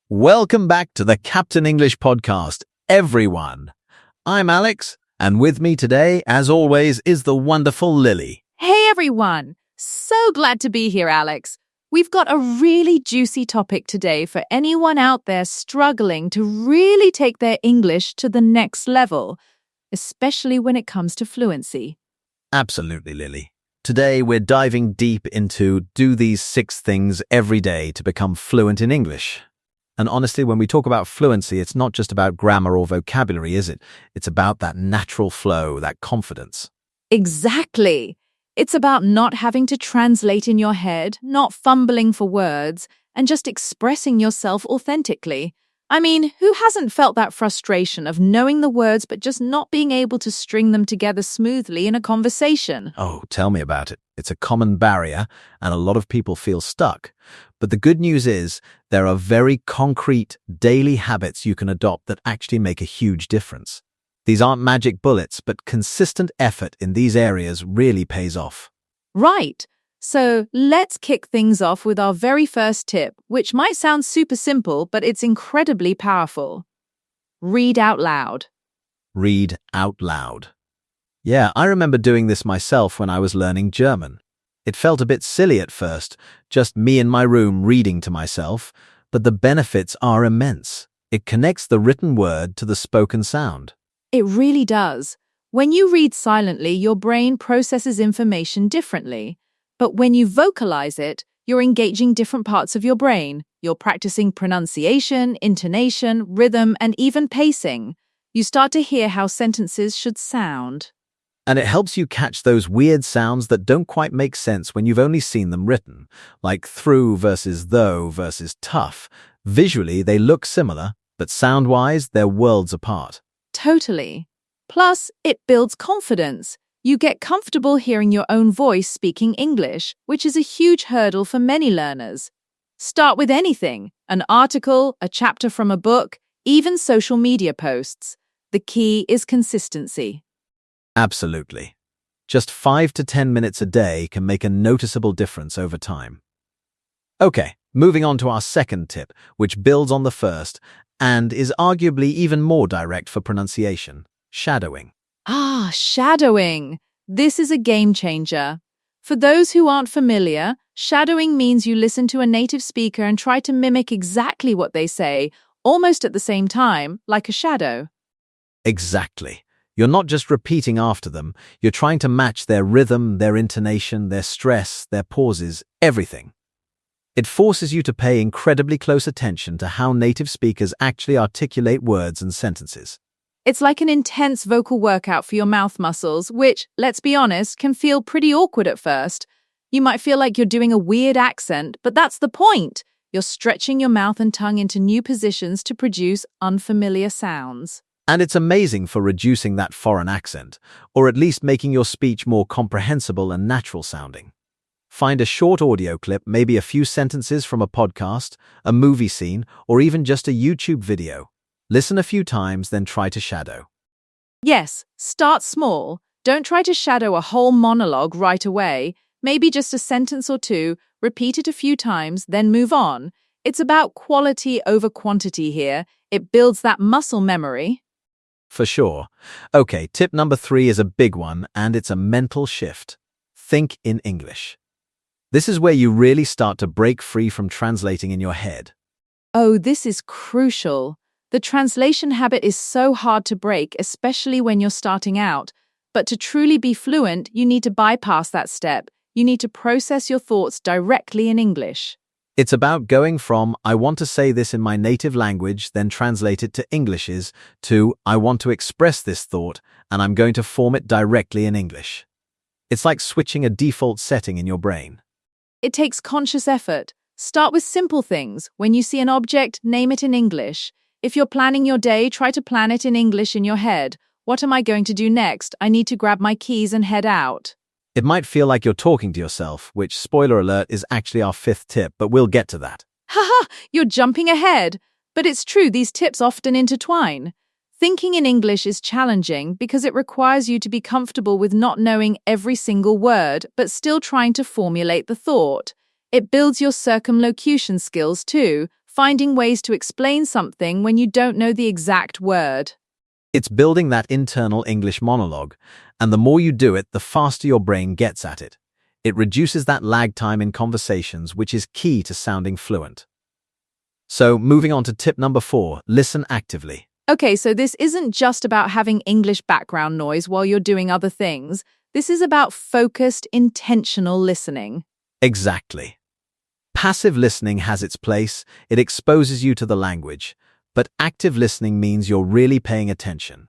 Welcome back to the Captain English podcast, everyone. I'm Alex, and with me today, as always, is the wonderful Lily. Hey everyone! So glad to be here, Alex. We've got a really juicy topic today for anyone out there struggling to really take their English to the next level, especially when it comes to fluency. Absolutely, Lily. Today, we're diving deep into do these 6 things every day to become fluent in English. And honestly, when we talk about fluency, it's not just about grammar or vocabulary, is it? It's about that natural flow, that confidence. Exactly. It's about not having to translate in your head, not fumbling for words, and just expressing yourself authentically. I mean, who hasn't felt that frustration of knowing the words but just not being able to string them together smoothly in a conversation? Oh, tell me about it. It's a common barrier, and a lot of people feel stuck. But the good news is there are very concrete daily habits you can adopt that actually make a huge difference. These aren't magic bullets, but consistent effort in these areas really pays off. Right. So let's kick things off with our very first tip, which might sound super simple, but it's incredibly powerful. Read out loud. Read out loud. Yeah, I remember doing this myself when I was learning German. It felt a bit silly at first, just me in my room reading to myself, but the benefits are immense. It connects the written word to the spoken sound. It really does. When you read silently, your brain processes information differently. But when you vocalize it, you're engaging different parts of your brain. You're practicing pronunciation, intonation, rhythm, and even pacing. You start to hear how sentences should sound. And it helps you catch those weird sounds that don't quite make sense when you've only seen them written, like through versus though versus tough. Visually, they look similar, but sound-wise, they're worlds apart. Totally. Plus, it builds confidence. You get comfortable hearing your own voice speaking English, which is a huge hurdle for many learners. Start with anything, an article, a chapter from a book, even social media posts. The key is consistency. Absolutely. Just 5 to 10 minutes a day can make a noticeable difference over time. Okay, moving on to our second tip, which builds on the first and is arguably even more direct for pronunciation: shadowing. Shadowing. This is a game changer. For those who aren't familiar, shadowing means you listen to a native speaker and try to mimic exactly what they say, almost at the same time, like a shadow. Exactly. You're not just repeating after them, you're trying to match their rhythm, their intonation, their stress, their pauses, everything. It forces you to pay incredibly close attention to how native speakers actually articulate words and sentences. It's like an intense vocal workout for your mouth muscles, which, let's be honest, can feel pretty awkward at first. You might feel like you're doing a weird accent, but that's the point. You're stretching your mouth and tongue into new positions to produce unfamiliar sounds. And it's amazing for reducing that foreign accent, or at least making your speech more comprehensible and natural sounding. Find a short audio clip, maybe a few sentences from a podcast, a movie scene, or even just a YouTube video. Listen a few times, then try to shadow. Yes, start small. Don't try to shadow a whole monologue right away. Maybe just a sentence or two, repeat it a few times, then move on. It's about quality over quantity here. It builds that muscle memory. For sure. Okay, tip number 3 is a big one, and it's a mental shift. Think in English. This is where you really start to break free from translating in your head. Oh, this is crucial. The translation habit is so hard to break, especially when you're starting out. But to truly be fluent, you need to bypass that step. You need to process your thoughts directly in English. It's about going from, I want to say this in my native language, then translate it to Englishes, to, I want to express this thought, and I'm going to form it directly in English. It's like switching a default setting in your brain. It takes conscious effort. Start with simple things. When you see an object, name it in English. If you're planning your day, try to plan it in English in your head. What am I going to do next? I need to grab my keys and head out. It might feel like you're talking to yourself, which, spoiler alert, is actually our 5th tip, but we'll get to that. Haha, you're jumping ahead. But it's true, these tips often intertwine. Thinking in English is challenging because it requires you to be comfortable with not knowing every single word, but still trying to formulate the thought. It builds your circumlocution skills too, finding ways to explain something when you don't know the exact word. It's building that internal English monologue, and the more you do it, the faster your brain gets at it. It reduces that lag time in conversations, which is key to sounding fluent. So, moving on to tip number 4, listen actively. Okay, so this isn't just about having English background noise while you're doing other things. This is about focused, intentional listening. Exactly. Passive listening has its place, it exposes you to the language, but active listening means you're really paying attention.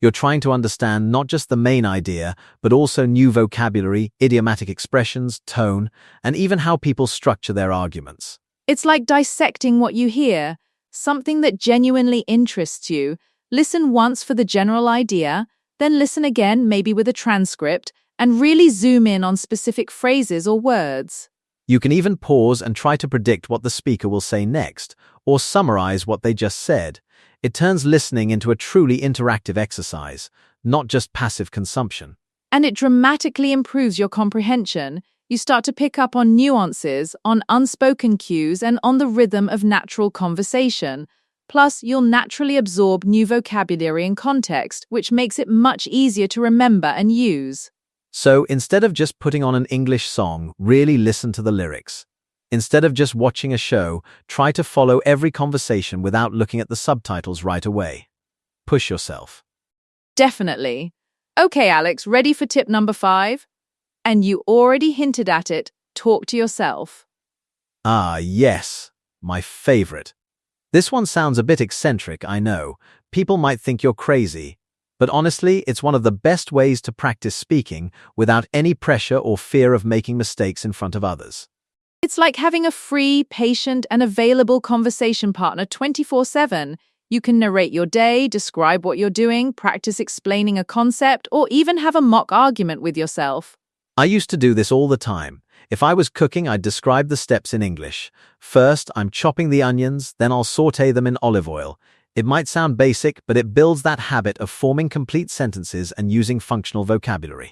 You're trying to understand not just the main idea, but also new vocabulary, idiomatic expressions, tone, and even how people structure their arguments. It's like dissecting what you hear, something that genuinely interests you. Listen once for the general idea, then listen again, maybe with a transcript, and really zoom in on specific phrases or words. You can even pause and try to predict what the speaker will say next, or summarize what they just said. It turns listening into a truly interactive exercise, not just passive consumption. And it dramatically improves your comprehension. You start to pick up on nuances, on unspoken cues, and on the rhythm of natural conversation. Plus, you'll naturally absorb new vocabulary and context, which makes it much easier to remember and use. So, instead of just putting on an English song, really listen to the lyrics. Instead of just watching a show, try to follow every conversation without looking at the subtitles right away. Push yourself. Definitely. Okay, Alex, ready for tip number 5? And you already hinted at it, talk to yourself. Ah, yes, my favorite. This one sounds a bit eccentric, I know. People might think you're crazy. But honestly, it's one of the best ways to practice speaking without any pressure or fear of making mistakes in front of others. It's like having a free, patient, and available conversation partner 24/7. You can narrate your day, describe what you're doing, practice explaining a concept, or even have a mock argument with yourself. I used to do this all the time. If I was cooking, I'd describe the steps in English. First, I'm chopping the onions, then I'll saute them in olive oil. It might sound basic, but it builds that habit of forming complete sentences and using functional vocabulary.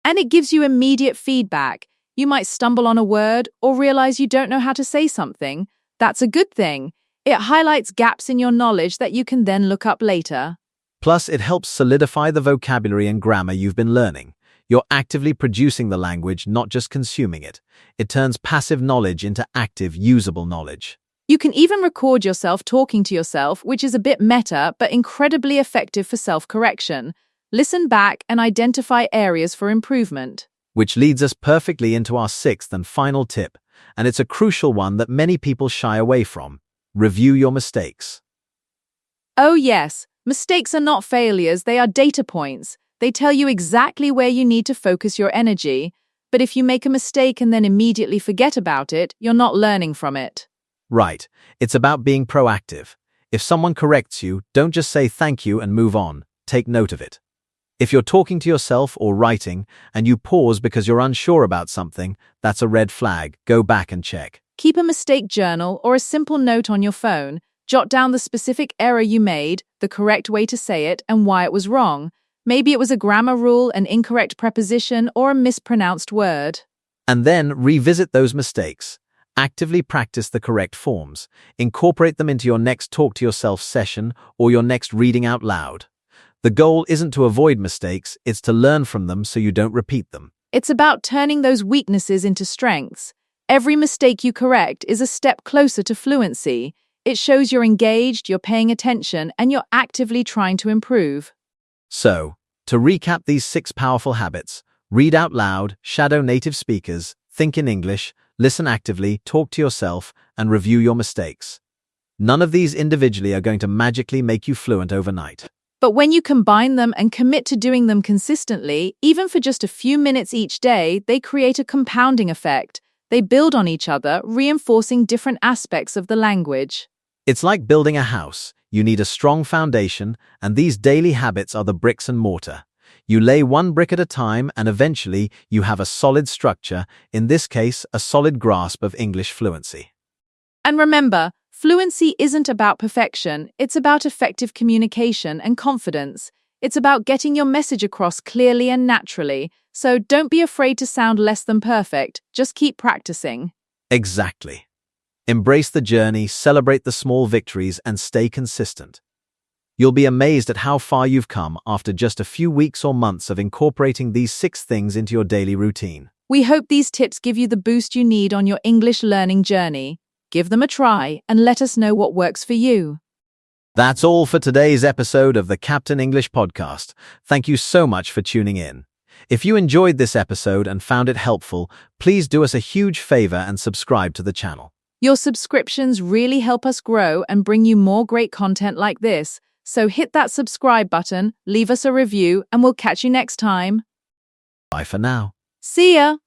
And it gives you immediate feedback. You might stumble on a word or realize you don't know how to say something. That's a good thing. It highlights gaps in your knowledge that you can then look up later. Plus, it helps solidify the vocabulary and grammar you've been learning. You're actively producing the language, not just consuming it. It turns passive knowledge into active, usable knowledge. You can even record yourself talking to yourself, which is a bit meta but incredibly effective for self-correction. Listen back and identify areas for improvement. Which leads us perfectly into our 6th and final tip, and it's a crucial one that many people shy away from. Review your mistakes. Oh yes, mistakes are not failures, they are data points. They tell you exactly where you need to focus your energy. But if you make a mistake and then immediately forget about it, you're not learning from it. Right. It's about being proactive. If someone corrects you, don't just say thank you and move on. Take note of it. If you're talking to yourself or writing and you pause because you're unsure about something, that's a red flag. Go back and check. Keep a mistake journal or a simple note on your phone. Jot down the specific error you made, the correct way to say it, and why it was wrong. Maybe it was a grammar rule, an incorrect preposition, or a mispronounced word. And then revisit those mistakes. Actively practice the correct forms. Incorporate them into your next talk to yourself session or your next reading out loud. The goal isn't to avoid mistakes, it's to learn from them so you don't repeat them. It's about turning those weaknesses into strengths. Every mistake you correct is a step closer to fluency. It shows you're engaged, you're paying attention, and you're actively trying to improve. So, to recap these 6 powerful habits: read out loud, shadow native speakers, think in English, listen actively, talk to yourself, and review your mistakes. None of these individually are going to magically make you fluent overnight. But when you combine them and commit to doing them consistently, even for just a few minutes each day, they create a compounding effect. They build on each other, reinforcing different aspects of the language. It's like building a house. You need a strong foundation, and these daily habits are the bricks and mortar. You lay one brick at a time, and eventually you have a solid structure, in this case, a solid grasp of English fluency. And remember, fluency isn't about perfection, it's about effective communication and confidence. It's about getting your message across clearly and naturally. So don't be afraid to sound less than perfect, just keep practicing. Exactly. Embrace the journey, celebrate the small victories, and stay consistent. You'll be amazed at how far you've come after just a few weeks or months of incorporating these 6 things into your daily routine. We hope these tips give you the boost you need on your English learning journey. Give them a try and let us know what works for you. That's all for today's episode of the Captain English podcast. Thank you so much for tuning in. If you enjoyed this episode and found it helpful, please do us a huge favor and subscribe to the channel. Your subscriptions really help us grow and bring you more great content like this. So hit that subscribe button, leave us a review, and we'll catch you next time. Bye for now. See ya!